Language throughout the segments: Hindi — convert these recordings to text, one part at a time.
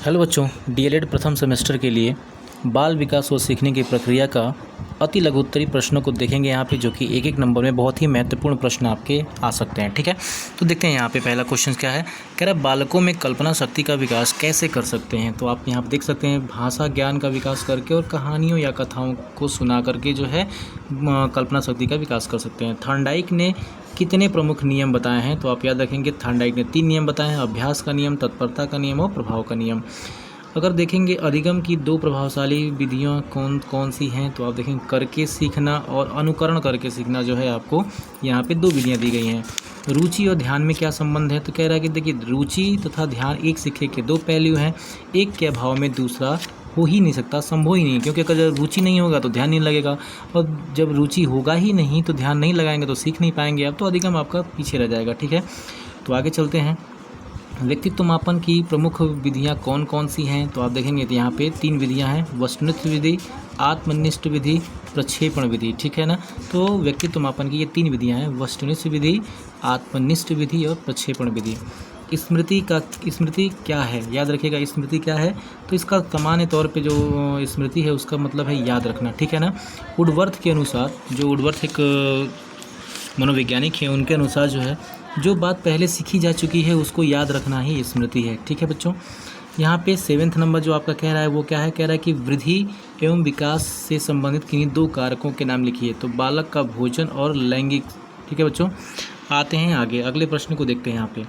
हेलो बच्चों, डीएलएड प्रथम सेमेस्टर के लिए बाल विकास और सीखने की प्रक्रिया का अति लघुत्तरी प्रश्नों को देखेंगे यहाँ पे, जो कि एक एक नंबर में बहुत ही महत्वपूर्ण प्रश्न आपके आ सकते हैं। ठीक है, तो देखते हैं यहाँ पे पहला क्वेश्चन क्या है। कह रहा है बालकों में कल्पना शक्ति का विकास कैसे कर सकते हैं। तो आप यहाँ पे देख सकते हैं भाषा ज्ञान का विकास करके और कहानियों या कथाओं को सुना करके जो है कल्पना शक्ति का विकास कर सकते हैं। थॉर्नडाइक ने कितने प्रमुख नियम बताए हैं। तो आप याद रखेंगे थॉर्नडाइक ने 3 नियम बताए हैं, अभ्यास का नियम, तत्परता का नियम और प्रभाव का नियम। अगर देखेंगे अधिगम की 2 प्रभावशाली विधियाँ कौन कौन सी हैं, तो आप देखेंगे करके सीखना और अनुकरण करके सीखना जो है आपको यहाँ पे 2 विधियाँ दी गई हैं। रुचि और ध्यान में क्या संबंध है। तो कह रहा है कि देखिए रुचि तथा ध्यान एक सिक्के के 2 पहलू हैं, एक के अभाव में दूसरा हो ही नहीं सकता, संभव ही नहीं, क्योंकि अगर जब रुचि नहीं होगा तो ध्यान नहीं लगेगा, और जब रुचि होगा ही नहीं तो ध्यान नहीं लगाएंगे तो सीख नहीं पाएंगे आप, तो अधिगम आपका पीछे रह जाएगा। ठीक है, तो आगे चलते हैं। व्यक्तित्व मापन की प्रमुख विधियां कौन कौन सी हैं। तो आप देखेंगे तो यहाँ पे 3 विधियां हैं, वस्तुनिष्ठ विधि, आत्मनिष्ठ विधि, प्रक्षेपण विधि। ठीक है ना, तो व्यक्तित्व मापन की ये 3 विधियां हैं, वस्तुनिष्ठ विधि, आत्मनिष्ठ विधि और प्रक्षेपण विधि। स्मृति क्या है, याद रखिएगा स्मृति क्या है। तो इसका सामान्य तौर पे जो स्मृति है उसका मतलब है याद रखना। ठीक है ना, वुडवर्थ के अनुसार, जो वुडवर्थ एक मनोवैज्ञानिक है, उनके अनुसार जो है जो बात पहले सीखी जा चुकी है उसको याद रखना ही स्मृति है। ठीक है बच्चों, यहाँ पे 7वां नंबर जो आपका कह रहा है वो क्या है। कह रहा है कि वृद्धि एवं विकास से संबंधित किन्हीं 2 कारकों के नाम लिखिए। तो बालक का भोजन और लैंगिक। ठीक है बच्चों, आते हैं आगे अगले प्रश्न को देखते हैं। यहाँ पे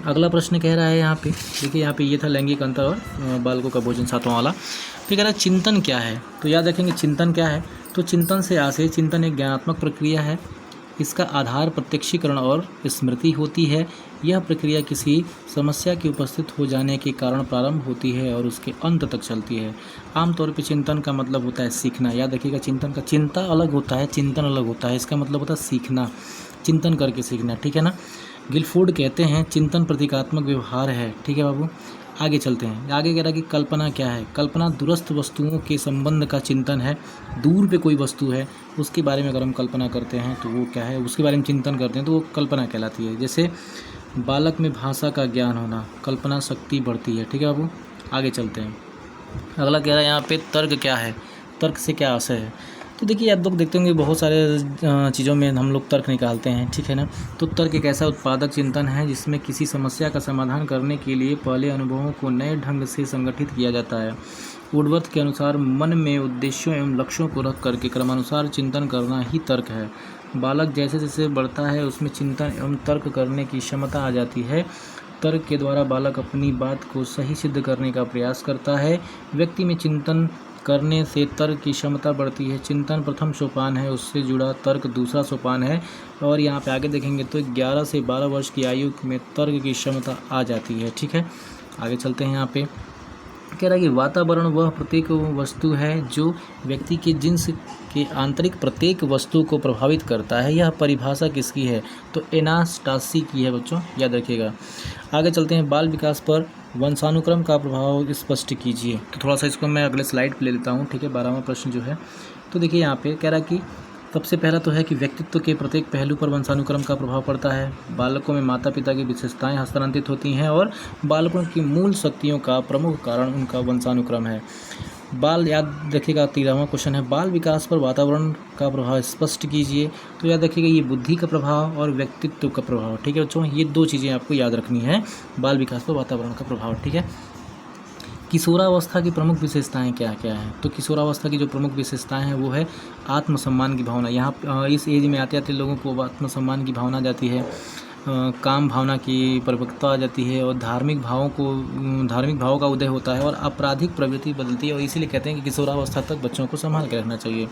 अगला प्रश्न कह रहा है, यहाँ पे देखिए, यहाँ पे ये था लैंगिक अंतर और बालकों का भोजन 7वां वाला। फिर कह रहा है चिंतन क्या है। तो याद रखेंगे चिंतन क्या है। तो चिंतन से आशय, चिंतन एक ज्ञानात्मक प्रक्रिया है, इसका आधार प्रत्यक्षीकरण और स्मृति होती है। यह प्रक्रिया किसी समस्या के उपस्थित हो जाने के कारण प्रारंभ होती है और उसके अंत तक चलती है। आमतौर पर चिंतन का मतलब होता है सीखना। याद रखिएगा चिंतन का, चिंता अलग होता है, चिंतन अलग होता है, इसका मतलब होता है सीखना, चिंतन करके सीखना। ठीक है ना, गिलफोर्ड कहते हैं चिंतन प्रतीकात्मक व्यवहार है। ठीक है बाबू, आगे चलते हैं। आगे कह रहा है कि कल्पना क्या है। कल्पना दूरस्थ वस्तुओं के संबंध का चिंतन है। दूर पे कोई वस्तु है उसके बारे में अगर हम कल्पना करते हैं तो वो क्या है, उसके बारे में चिंतन करते हैं तो वो कल्पना कहलाती है। जैसे बालक में भाषा का ज्ञान होना, कल्पना शक्ति बढ़ती है। ठीक है बाबू, आगे चलते हैं। अगला कह रहा है यहाँ पे तर्क क्या है, तर्क से क्या आशय है। तो देखिए आप लोग देखते होंगे बहुत सारे चीज़ों में हम लोग तर्क निकालते हैं। ठीक है ना, तो तर्क एक ऐसा उत्पादक चिंतन है जिसमें किसी समस्या का समाधान करने के लिए पहले अनुभवों को नए ढंग से संगठित किया जाता है। वुडवर्थ के अनुसार मन में उद्देश्यों एवं लक्ष्यों को रख करके क्रमानुसार चिंतन करना ही तर्क है। बालक जैसे जैसे बढ़ता है उसमें चिंतन एवं तर्क करने की क्षमता आ जाती है। तर्क के द्वारा बालक अपनी बात को सही सिद्ध करने का प्रयास करता है। व्यक्ति में चिंतन करने से तर्क की क्षमता बढ़ती है। चिंतन प्रथम सोपान है, उससे जुड़ा तर्क दूसरा सोपान है। और यहाँ पे आगे देखेंगे तो 11 से 12 वर्ष की आयु में तर्क की क्षमता आ जाती है। ठीक है, आगे चलते हैं। यहाँ पे कह रहा है कि वातावरण वह प्रत्येक वस्तु है जो व्यक्ति के जिन्स के आंतरिक प्रत्येक वस्तु को प्रभावित करता है। यह परिभाषा किसकी है। तो एनास्टासी की है बच्चों, याद रखिएगा। आगे चलते हैं। बाल विकास पर वंशानुक्रम का प्रभाव स्पष्ट कीजिए। तो थोड़ा सा इसको मैं अगले स्लाइड पे ले लेता हूँ। ठीक है, 12वां प्रश्न जो है, तो देखिए यहाँ पे कह रहा है कि सबसे पहला तो है कि व्यक्तित्व के प्रत्येक पहलू पर वंशानुक्रम का प्रभाव पड़ता है। बालकों में माता पिता की विशेषताएं हस्तांतरित होती हैं और बालकों की मूल शक्तियों का प्रमुख कारण उनका वंशानुक्रम है। बाल, याद रखिएगा 13वां क्वेश्चन है, बाल विकास पर वातावरण का प्रभाव स्पष्ट कीजिए। तो याद रखिएगा ये बुद्धि का प्रभाव और व्यक्तित्व का प्रभाव। ठीक है बच्चों, ये 2 चीज़ें आपको याद रखनी है, बाल विकास पर वातावरण का प्रभाव। ठीक है, किशोरावस्था की प्रमुख विशेषताएं क्या क्या हैं। तो किशोरावस्था की जो प्रमुख विशेषताएं हैं वो है आत्मसम्मान की भावना। यहाँ इस एज में आते आते लोगों को आत्मसम्मान की भावना आ जाती है, काम भावना की परिपक्वता आ जाती है और धार्मिक भावों का उदय होता है और आपराधिक प्रवृत्ति बदलती है। और इसीलिए कहते हैं कि किशोरावस्था तक बच्चों को संभाल के रखना चाहिए।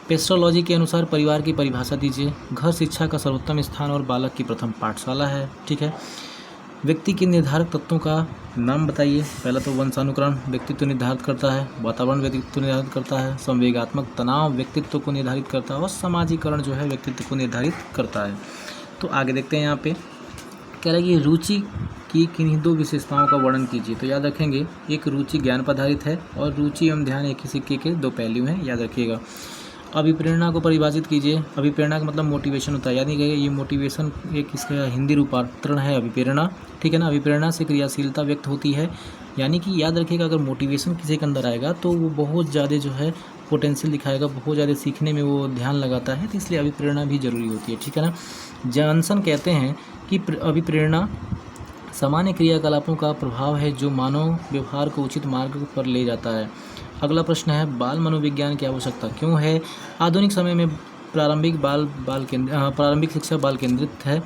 पेस्ट्रोलॉजी के अनुसार परिवार की परिभाषा दीजिए। घर शिक्षा का सर्वोत्तम स्थान और बालक की प्रथम पाठशाला है। ठीक है, व्यक्ति के निर्धारक तत्वों का नाम बताइए। पहला तो वंशानुक्रम व्यक्तित्व निर्धारित करता है, वातावरण व्यक्तित्व निर्धारित करता है, संवेगात्मक तनाव व्यक्तित्व को निर्धारित करता है और सामाजिकरण जो है व्यक्तित्व को निर्धारित करता है। तो आगे देखते हैं। यहाँ पे कह रहा है कि रुचि की किन्हीं 2 विशेषताओं का वर्णन कीजिए। तो याद रखेंगे एक रुचि ज्ञान पर आधारित है और रुचि एवं ध्यान एक ही सिक्के के 2 पहलू हैं, याद रखिएगा। अभिप्रेरणा को परिभाषित कीजिए। अभिप्रेरणा का मतलब मोटिवेशन होता है, यानी कि ये मोटिवेशन एक इसका हिंदी रूपांतरण है अभिप्रेरणा, ठीक है ना। अभिप्रेरणा से क्रियाशीलता व्यक्त होती है, यानी कि याद रखिएगा अगर मोटिवेशन किसी के अंदर आएगा तो वो बहुत ज़्यादा जो है पोटेंशियल दिखाएगा, बहुत ज़्यादा सीखने में वो ध्यान लगाता है, तो इसलिए अभिप्रेरणा भी जरूरी होती है, ठीक है ना। जॉनसन कहते हैं कि अभिप्रेरणा सामान्य क्रियाकलापों का प्रभाव है जो मानव व्यवहार को उचित मार्ग पर ले जाता है। अगला प्रश्न है, बाल मनोविज्ञान की आवश्यकता क्यों है? आधुनिक समय में प्रारंभिक शिक्षा बाल केंद्रित है।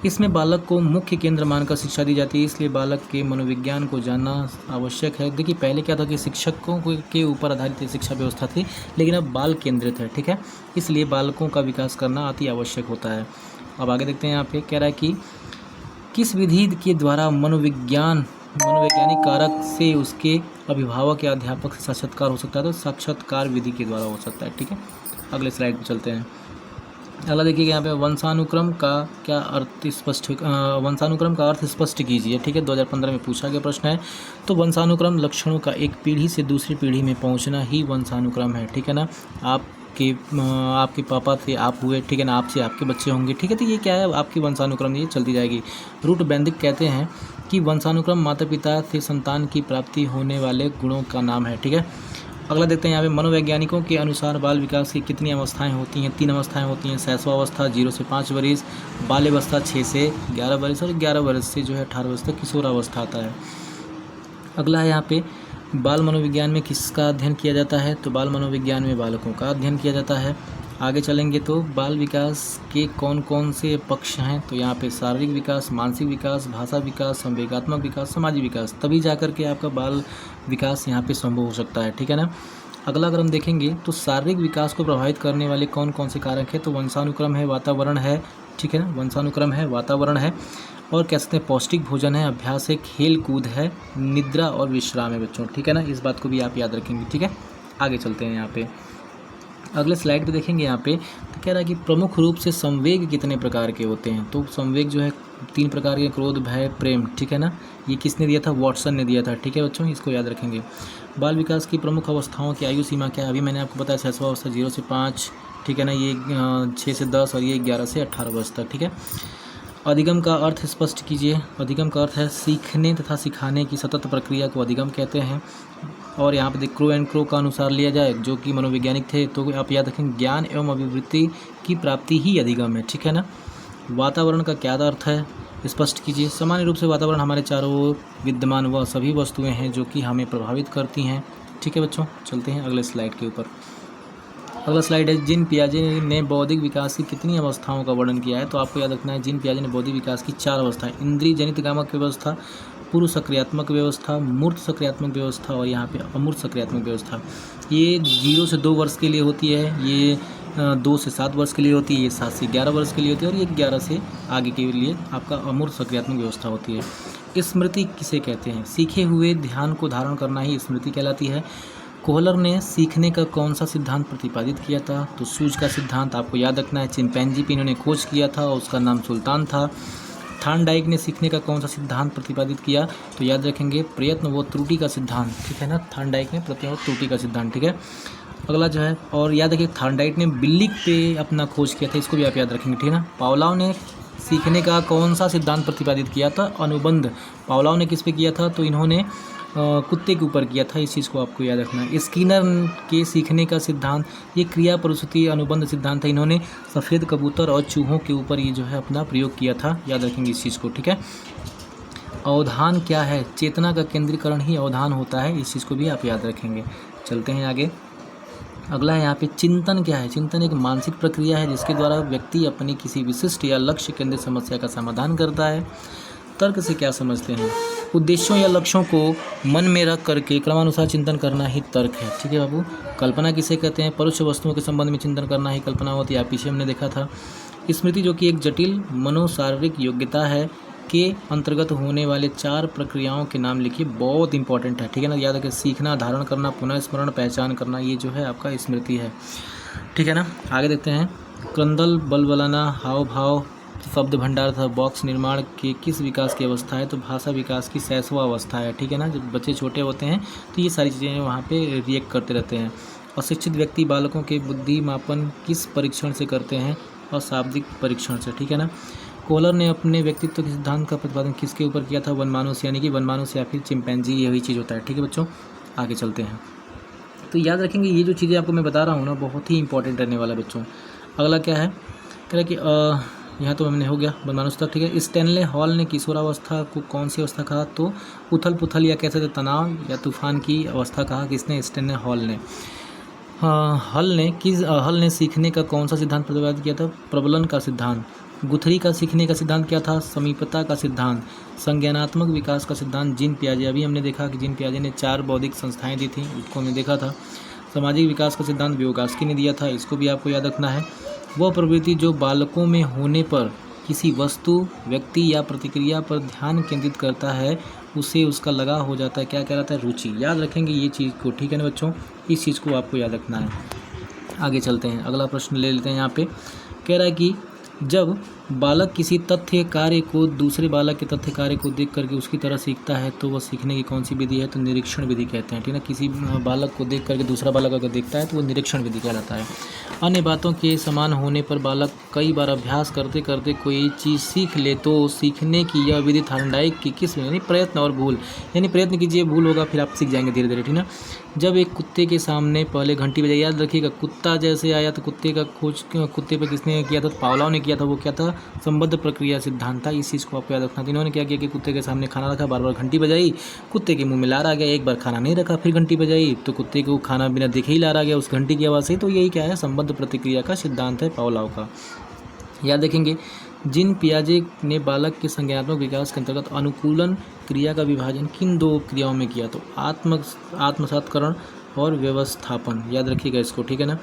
इसमें बालक को मुख्य केंद्र मानकर शिक्षा दी जाती है, इसलिए बालक के मनोविज्ञान को जानना आवश्यक है। देखिए पहले क्या था कि शिक्षकों के ऊपर आधारित शिक्षा व्यवस्था थी, लेकिन अब बाल केंद्रित है, ठीक है, इसलिए बालकों का विकास करना अति आवश्यक होता है। अब आगे देखते हैं, यहाँ पे कह रहा है कि किस विधि के द्वारा मनोवैज्ञानिक कारक से उसके अभिभावक या अध्यापक से साक्षात्कार हो सकता है? तो साक्षात्कार विधि के द्वारा हो सकता है, ठीक है। अगले स्लाइड पर चलते हैं। अगला देखिए यहाँ पे वंशानुक्रम का अर्थ स्पष्ट कीजिए, ठीक है। 2015 में पूछा गया प्रश्न है। तो वंशानुक्रम लक्षणों का एक पीढ़ी से दूसरी पीढ़ी में पहुँचना ही वंशानुक्रम है, ठीक है ना। आपके पापा थे, आप हुए, ठीक है ना, आपसे आपके बच्चे होंगे, ठीक है। तो ये क्या है, आपकी वंशानुक्रम ये चलती जाएगी। रूट बैंडिक कहते हैं कि वंशानुक्रम माता पिता से संतान की प्राप्ति होने वाले गुणों का नाम है, ठीक है। अगला देखते हैं यहाँ पे, मनोवैज्ञानिकों के अनुसार बाल विकास की कितनी अवस्थाएं होती हैं? 3 अवस्थाएं होती हैं। शैशवावस्था 0 से 5 वर्ष, बाल्यावस्था 6 से 11 वर्ष और 11 वर्ष से जो है 18 वर्ष तक किशोरावस्था आता है। अगला है यहाँ पे, बाल मनोविज्ञान में किसका अध्ययन किया जाता है? तो बाल मनोविज्ञान में बालकों का अध्ययन किया जाता है। आगे चलेंगे तो बाल विकास के कौन कौन से पक्ष हैं? तो यहाँ पे शारीरिक विकास, मानसिक विकास, भाषा विकास, संवेगात्मक विकास, सामाजिक विकास, तभी जाकर के आपका बाल विकास यहाँ पे संभव हो सकता है, ठीक है ना। अगला अगर हम देखेंगे तो शारीरिक विकास को प्रभावित करने वाले कौन कौन से कारक हैं? तो वंशानुक्रम है, वातावरण है, ठीक है ना, वंशानुक्रम है, वातावरण है, और कह सकते हैं पौष्टिक भोजन है, अभ्यास है, खेल कूद है, निद्रा और विश्राम है बच्चों, ठीक है ना। इस बात को भी आप याद रखेंगे, ठीक है। आगे चलते हैं यहाँ पे, अगले स्लाइड पे देखेंगे। यहाँ पे तो कह रहा है कि प्रमुख रूप से संवेग कितने प्रकार के होते हैं? तो संवेग जो है 3 प्रकार के, क्रोध, भय, प्रेम, ठीक है ना। ये किसने दिया था? वॉटसन ने दिया था, ठीक है बच्चों, इसको याद रखेंगे। बाल विकास की प्रमुख अवस्थाओं की आयु सीमा क्या है? अभी मैंने आपको बताया शैशवावस्था 0 से 5, ठीक है ना, ये 6 से 10 और ये 11 से 18 वर्ष तक, ठीक है। अधिगम का अर्थ स्पष्ट कीजिए। अधिगम का अर्थ है सीखने तथा सिखाने की सतत प्रक्रिया को अधिगम कहते हैं। और यहाँ पे क्रो एंड क्रो का अनुसार लिया जाए, जो कि मनोवैज्ञानिक थे, तो आप याद रखें ज्ञान एवं अभिवृत्ति की प्राप्ति ही अधिगम है, ठीक है ना। वातावरण का क्या अर्थ है? स्पष्ट कीजिए। सामान्य रूप से वातावरण हमारे चारों ओर विद्यमान वह सभी वस्तुएं हैं जो कि हमें प्रभावित करती हैं, ठीक है बच्चों। चलते हैं अगले स्लाइड के ऊपर। अगला स्लाइड है, जीन पियाजे ने बौद्धिक विकास की कितनी अवस्थाओं का वर्णन किया है? तो आपको याद रखना है, जीन पियाजे ने बौद्धिक विकास की 4 अवस्थाएं, इंद्रिय जनित गामक व्यवस्था, पूर्व सक्रियात्मक व्यवस्था, मूर्त सक्रियात्मक व्यवस्था और यहाँ पे अमूर्त सक्रियात्मक व्यवस्था। ये 0 से 2 वर्ष के लिए होती है, ये 2 से 7 वर्ष के लिए होती है, ये 7 से 11 वर्ष के लिए होती है, और ये 11 से आगे के लिए आपका अमूर्त सक्रियात्मक व्यवस्था होती है। स्मृति किसे कहते हैं? सीखे हुए ध्यान को धारण करना ही स्मृति कहलाती है। कोहलर ने सीखने का कौन सा सिद्धांत प्रतिपादित किया था? तो सूज का सिद्धांत आपको याद रखना है। चिंपैंजी पे इन्होंने खोज किया था और उसका नाम सुल्तान था। थार्नडाइक ने सीखने का कौन सा सिद्धांत प्रतिपादित किया? तो याद रखेंगे प्रयत्न व त्रुटि का सिद्धांत, ठीक है ना। थार्नडाइक ने प्रयत्न व त्रुटि का सिद्धांत, ठीक है। अगला जो है, और याद रखिए थार्नडाइक ने बिल्ली पे अपना खोज किया था, इसको भी आप याद रखेंगे, ठीक है ना। पावलोव ने सीखने का कौन सा सिद्धांत प्रतिपादित किया था? अनुबंध। पावलोव ने किस पे किया था? तो इन्होंने कुत्ते के ऊपर किया था, इस चीज़ को आपको याद रखना है। स्किनर के सीखने का सिद्धांत, ये क्रिया प्रस्तुति अनुबंध सिद्धांत है, इन्होंने सफ़ेद कबूतर और चूहों के ऊपर ये जो है अपना प्रयोग किया था, याद रखेंगे इस चीज़ को, ठीक है। अवधान क्या है? चेतना का केंद्रीकरण ही अवधान होता है, इस चीज़ को भी आप याद रखेंगे। चलते हैं आगे। अगला है यहाँ पे, चिंतन क्या है? चिंतन एक मानसिक प्रक्रिया है जिसके द्वारा व्यक्ति अपनी किसी विशिष्ट या लक्ष्य केंद्रित समस्या का समाधान करता है। तर्क से क्या समझते हैं? उद्देश्यों या लक्ष्यों को मन में रख करके क्रमानुसार चिंतन करना ही तर्क है, ठीक है बाबू। कल्पना किसे कहते हैं? परोक्ष वस्तुओं के संबंध में चिंतन करना ही कल्पना होती है, पीछे हमने देखा था। स्मृति जो कि एक जटिल मनोशारीरिक योग्यता है के अंतर्गत होने वाले 4 प्रक्रियाओं के नाम लिखिए, बहुत इंपॉर्टेंट है, ठीक है ना। याद रखें, सीखना, धारण करना, पुनः स्मरण, पहचान करना, ये जो है आपका स्मृति है, ठीक है ना। आगे देखते हैं, क्रंदल, बलबलाना, हाव भाव, शब्द भंडार तथा बॉक्स निर्माण के किस विकास की अवस्था है? तो भाषा विकास की शैशव अवस्था है, ठीक है ना। जब बच्चे छोटे होते हैं तो ये सारी चीज़ें वहाँ पे रिएक्ट करते रहते हैं। अशिक्षित व्यक्ति बालकों के बुद्धि मापन किस परीक्षण से करते हैं? अशाब्दिक परीक्षण से, ठीक है ना। कोहलर ने अपने व्यक्तित्व के सिद्धांत का प्रतिपादन किसके ऊपर किया था? वनमानुष, यानी कि वनमानुष या फिर चिंपैंजी, यही चीज़ होता है, ठीक है बच्चों। आगे चलते हैं। तो याद रखेंगे ये जो चीज़ें आपको मैं बता रहा हूँ ना, बहुत ही इंपॉर्टेंट रहने वाला है बच्चों। अगला क्या है, कह रहा है कि यहाँ तो हमने हो गया वनमानुष तक, ठीक है। स्टैनले हॉल ने किशोरावस्था को कौन सी अवस्था कहा? तो उथल पुथल या कह सकते तनाव या तूफान की अवस्था कहा। किसने? स्टैनले हॉल ने। हल ने सीखने का कौन सा सिद्धांत प्रतिपादित किया था? प्रबलन का सिद्धांत। गुथरी का सीखने का सिद्धांत क्या था? समीपता का सिद्धांत। संज्ञानात्मक विकास का सिद्धांत जीन पियाजे। अभी हमने देखा कि जीन पियाजे ने 4 बौद्धिक संस्थाएं दी थी, उसको हमने देखा था। सामाजिक विकास का सिद्धांत व्योगास्की ने दिया था, इसको भी आपको याद रखना है। वह प्रवृत्ति जो बालकों में होने पर किसी वस्तु, व्यक्ति या प्रतिक्रिया पर ध्यान केंद्रित करता है, उसे उसका लगाव हो जाता है, क्या कहलाता है? रुचि। याद रखेंगे ये चीज़ को, ठीक है ना बच्चों, इस चीज़ को आपको याद रखना है। आगे चलते हैं, अगला प्रश्न ले लेते हैं। यहाँ पे कह रहा है कि जब बालक किसी तथ्य कार्य को दूसरे बालक के तथ्य कार्य को देख करके उसकी तरह सीखता है तो वह सीखने की कौन सी विधि है? तो निरीक्षण विधि कहते हैं, ठीक है ना। किसी बालक को देख करके दूसरा बालक अगर देखता है तो वो निरीक्षण विधि कहलाता है। अन्य बातों के समान होने पर बालक कई बार अभ्यास करते करते कोई चीज़ सीख ले तो सीखने की यह विधि थॉर्नडाइक की किस, यानी प्रयत्न और भूल, यानी प्रयत्न कीजिए, भूल होगा, फिर आप सीख जाएंगे धीरे धीरे, ठीक ना। जब एक कुत्ते के सामने पहले घंटी बजाई, याद रखिएगा कुत्ता जैसे आया तो कुत्ते का खोज कुत्ते पर किसने किया था? तो पावलोव ने किया था। वो क्या था? संबद्ध प्रक्रिया सिद्धांत था। इस चीज़ को आपको याद रखना था। इन्होंने क्या किया कि कुत्ते के सामने खाना रखा, बार बार घंटी बजाई, कुत्ते के मुंह में लार आ गया, एक बार खाना नहीं रखा, फिर घंटी बजाई तो कुत्ते को खाना बिना देखे ही लार आ गया उस घंटी की आवाज़ से। तो यही क्या है? संबद्ध प्रतिक्रिया का सिद्धांत है पावलोव का। याद रखेंगे जीन पियाजे ने बालक के संज्ञानात्मक विकास के अंतर्गत अनुकूलन क्रिया का विभाजन किन 2 क्रियाओं में किया? तो आत्मसात्करण और व्यवस्थापन। याद रखिएगा इसको, ठीक है ना।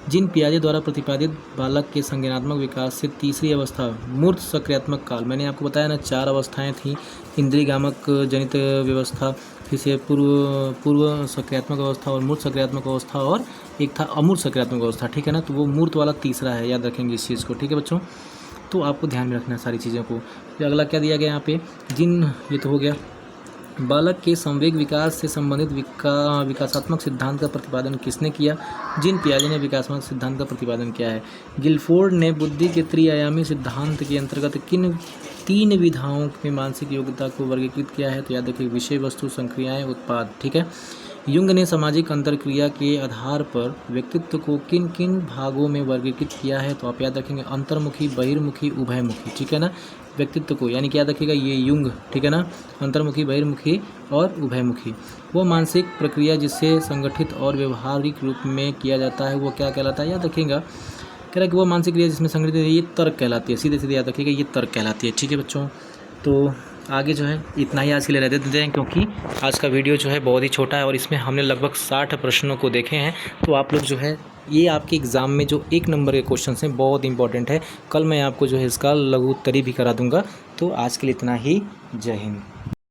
जीन पियाजे द्वारा प्रतिपादित बालक के संज्ञानात्मक विकास से तीसरी अवस्था मूर्त सक्रियात्मक काल, मैंने आपको बताया ना 4 अवस्थाएं थी। इंद्रियगामक जनित व्यवस्था, फिर से पूर्व सक्रियात्मक अवस्था और मूर्त सक्रियात्मक अवस्था, और एक था अमूर्त सक्रियात्मक अवस्था, ठीक है ना। तो वो मूर्त वाला तीसरा है, याद रखेंगे इस चीज़ को, ठीक है बच्चों। तो आपको ध्यान में रखना है सारी चीज़ों को। फिर अगला क्या दिया गया यहाँ पे? ये तो हो गया। बालक के संवेग विकास से संबंधित विकासात्मक सिद्धांत का प्रतिपादन किसने किया? जीन पियाजे ने विकासात्मक सिद्धांत का प्रतिपादन किया है। गिलफोर्ड ने बुद्धि के त्रिआयामी सिद्धांत के अंतर्गत किन 3 विधाओं में मानसिक योग्यता को वर्गीकृत किया है? तो याद रखिए विषय, वस्तु, संक्रियाएं, उत्पाद, ठीक है। युंग ने सामाजिक अंतरक्रिया के आधार पर व्यक्तित्व को किन किन भागों में वर्गीकृत किया है? तो आप याद रखेंगे अंतर्मुखी, बहिर्मुखी, उभयमुखी, ठीक है ना। व्यक्तित्व को यानी कि याद रखिएगा ये युंग, ठीक है ना। अंतर्मुखी, बहिर्मुखी और उभयमुखी। वो मानसिक प्रक्रिया जिससे संगठित और व्यवहारिक रूप में किया जाता है वो क्या कहलाता है? याद रखिएगा, कह रहा है कि वो मानसिक क्रिया जिसमें संगठित है ये तर्क कहलाती है। सीधे सीधे याद रखिएगा ये तर्क कहलाती है, ठीक है बच्चों। तो आगे जो है इतना ही आज के लिए रह देते हैं, क्योंकि आज का वीडियो जो है बहुत ही छोटा है और इसमें हमने लगभग 60 प्रश्नों को देखे हैं। तो आप लोग जो है ये आपके एग्ज़ाम में जो 1 नंबर के क्वेश्चन हैं बहुत इंपॉर्टेंट है। कल मैं आपको जो है इसका लघु उत्तरी भी करा दूंगा। तो आज के लिए इतना ही। जय हिंद।